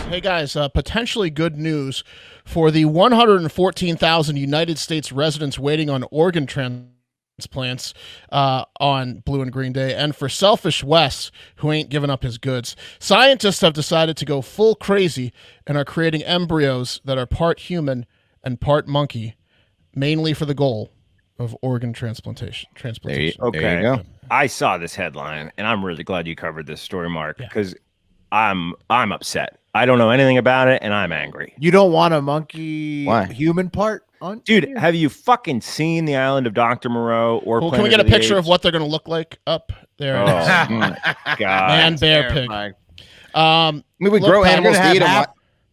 Hey guys, potentially good news for the 114,000 United States residents waiting on organ transplants on Blue and Green Day, and for selfish Wes, who ain't giving up his goods. Scientists have decided to go full crazy and are creating embryos that are part human and part monkey, mainly for the goal of organ transplantation. There you go. I saw this headline, and I'm really glad you covered this story, Mark, because I'm upset. I don't know anything about it, and I'm angry. You don't want a monkey human part on? Dude, have you fucking seen the island of Dr. Moreau? Or can we get a picture of what they're going to look like up there? Oh, my God. Man, bear, pig. We grow animals to eat them.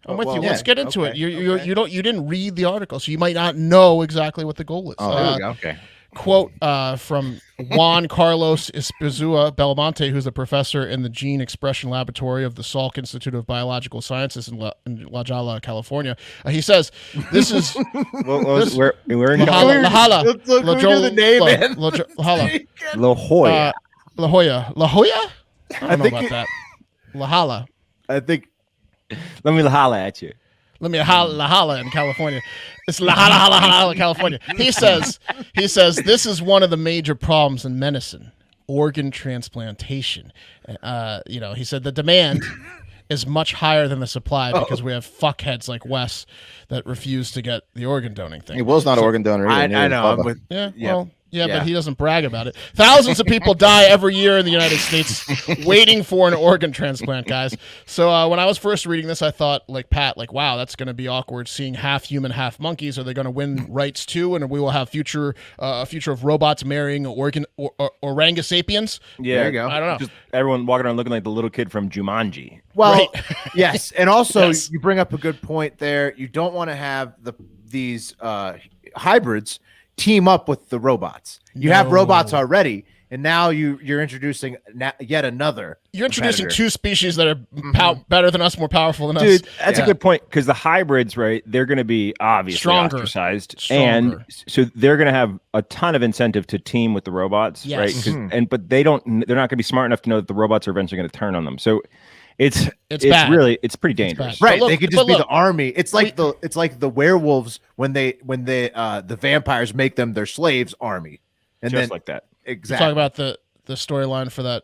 I'm with you. Let's get into it. You didn't read the article, so you might not know exactly what the goal is. Oh, there we go. Okay. Quote from Juan Carlos Espizua Belmonte, who's a professor in the Gene Expression Laboratory of the Salk Institute of Biological Sciences in La Jolla, California. He says, "This is we're in La Jolla. I don't know about that. La Jolla. I think. Let me holla at you. Let me holla in California. It's la holla California. He says this is one of the major problems in medicine, organ transplantation. He said the demand is much higher than the supply because we have fuckheads like Wes that refuse to get the organ donating thing. He was not an organ donor either. I know. But he doesn't brag about it. Thousands of people die every year in the United States waiting for an organ transplant, guys. So when I was first reading this, I thought, like Pat, wow, that's going to be awkward seeing half human, half monkeys. Are they going to win rights too? And we will have a future of robots marrying orangosapiens? Yeah, there you go. I don't know. Just everyone walking around looking like the little kid from Jumanji. Well, yes. And also, you bring up a good point there. You don't want to have these hybrids team up with the robots. You have robots already, and now you're introducing yet another. You're introducing two species that are better than us, more powerful than us. Dude, that's a good point, because the hybrids, right, they're going to be obviously Stronger. ostracized, and so they're going to have a ton of incentive to team with the robots, right? But they're not going to be smart enough to know that the robots are eventually going to turn on them. So it's pretty dangerous, right? They could just be the army. It's like the werewolves when the vampires make them their slaves army, and just then like that. Exactly. Talk about the storyline for that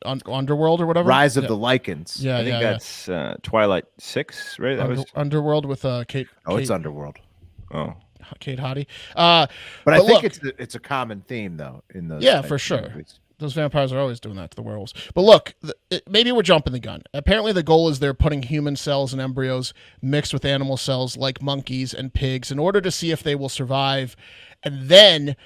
Underworld or whatever. Rise of the Lycans. Yeah, I think that's Twilight 6, right? That was Underworld with Kate. It's Underworld. Oh, Kate Hottie. But I think it's a common theme though in those. Yeah, for sure. Movies. Those vampires are always doing that to the werewolves. But look, maybe we're jumping the gun. Apparently the goal is they're putting human cells and embryos mixed with animal cells like monkeys and pigs in order to see if they will survive. And then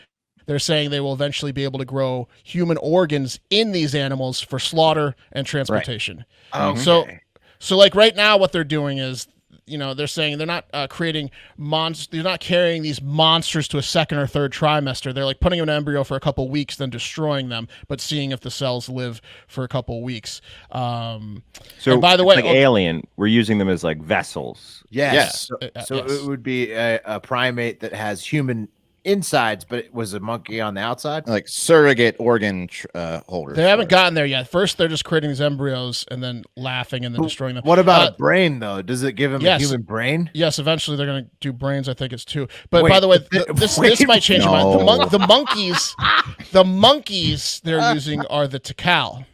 they're saying they will eventually be able to grow human organs in these animals for slaughter and transportation. Right. Okay. So like right now what they're doing is, they're saying they're not creating monsters. They're not carrying these monsters to a second or third trimester. They're like putting them in an embryo for a couple of weeks, then destroying them, but seeing if the cells live for a couple of weeks. So by the way, like Alien, we're using them as like vessels. Yes. So it would be a primate that has human insides, but it was a monkey on the outside, like surrogate organ holders. They haven't gotten there yet. First, they're just creating these embryos and then laughing and then destroying them. What about a brain, though? Does it give him a human brain? Yes, eventually they're going to do brains. I think it's two. But by the way, this might change your mind. The monkeys they're using are the Tikal.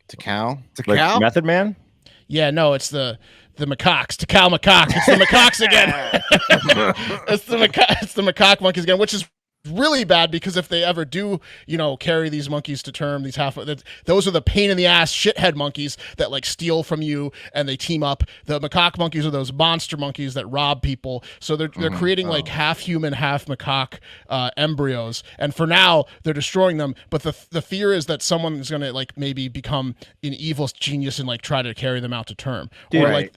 Tikal? Like Method Man? Yeah, no, it's the macaques, Tikal macaque. It's the macaques again. It's the macaque monkeys again, which is really bad because if they ever do, carry these monkeys to term, those are the pain in the ass shithead monkeys that like steal from you and they team up. The macaque monkeys are those monster monkeys that rob people. So they're creating like half human, half macaque embryos. And for now, they're destroying them. But the fear is that someone is going to like maybe become an evil genius and like try to carry them out to term. Dude, or like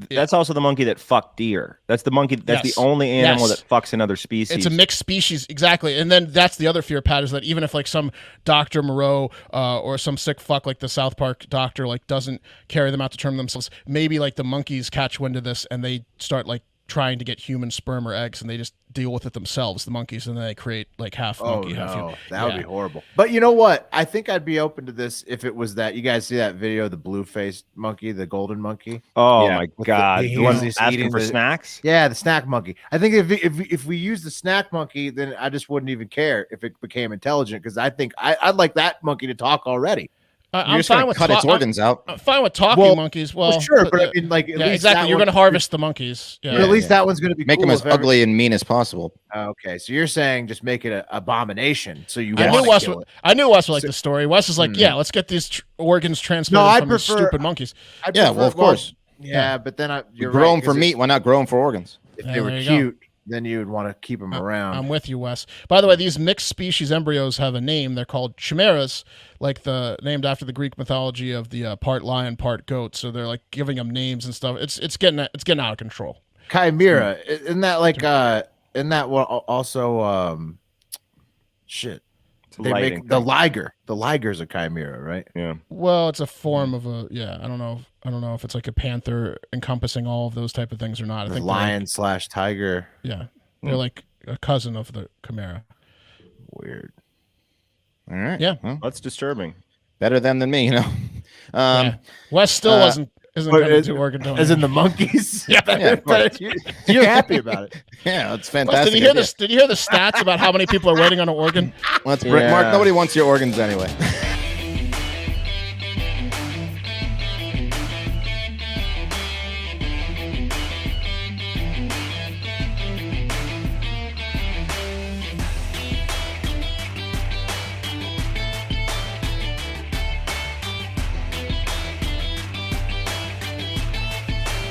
that's also the monkey that fucked deer. That's the monkey. That's the only animal that fucks another species. It's a mixed species, exactly. And then that's the other fear, Pat, is that even if like some Dr. Moreau or some sick fuck like the South Park doctor like doesn't carry them out to term themselves, maybe like the monkeys catch wind of this and they start like trying to get human sperm or eggs and they just deal with it themselves, the monkeys, and then they create like half monkey, half human. That would be horrible. But you know what? I think I'd be open to this if it was that. You guys see that video, the blue-faced monkey, the golden monkey? Oh my God, the one asking for the snacks. Yeah, the snack monkey. I think if we use the snack monkey, then I just wouldn't even care if it became intelligent, because I think I'd like that monkey to talk already. I'm fine with cut its organs out. I'm fine with talking monkeys. Well, sure, but I mean, like, at least exactly. You're going to harvest the monkeys. Yeah, at least that one's going to be make them as ugly and mean as possible. Okay, so you're saying just make it an abomination. So you I knew Wes would like the story. Wes is like, let's get these organs transplanted from these stupid monkeys. Well, of course. Yeah, but then you grow them for meat. Why not grow them for organs? If they were cute, then you would want to keep them around. I'm with you, Wes. By the way, these mixed species embryos have a name. They're called chimeras, named after the Greek mythology of the part lion, part goat. So they're like giving them names and stuff. It's getting out of control. Chimera, isn't that like isn't that what also shit? They make the liger. The liger's a chimera, right? Yeah. Well, it's a form of a I don't know if it's like a panther encompassing all of those type of things or not. I think lion / tiger. Yeah, they're like a cousin of the chimera. Weird. All right. Yeah, well, that's distribing. Better them than me, you know. Wes still isn't coming to organ donation. As in the monkeys. You're happy about it. Yeah, it's fantastic. Did you hear the stats about how many people are waiting on an organ? Let's Mark. Nobody wants your organs anyway.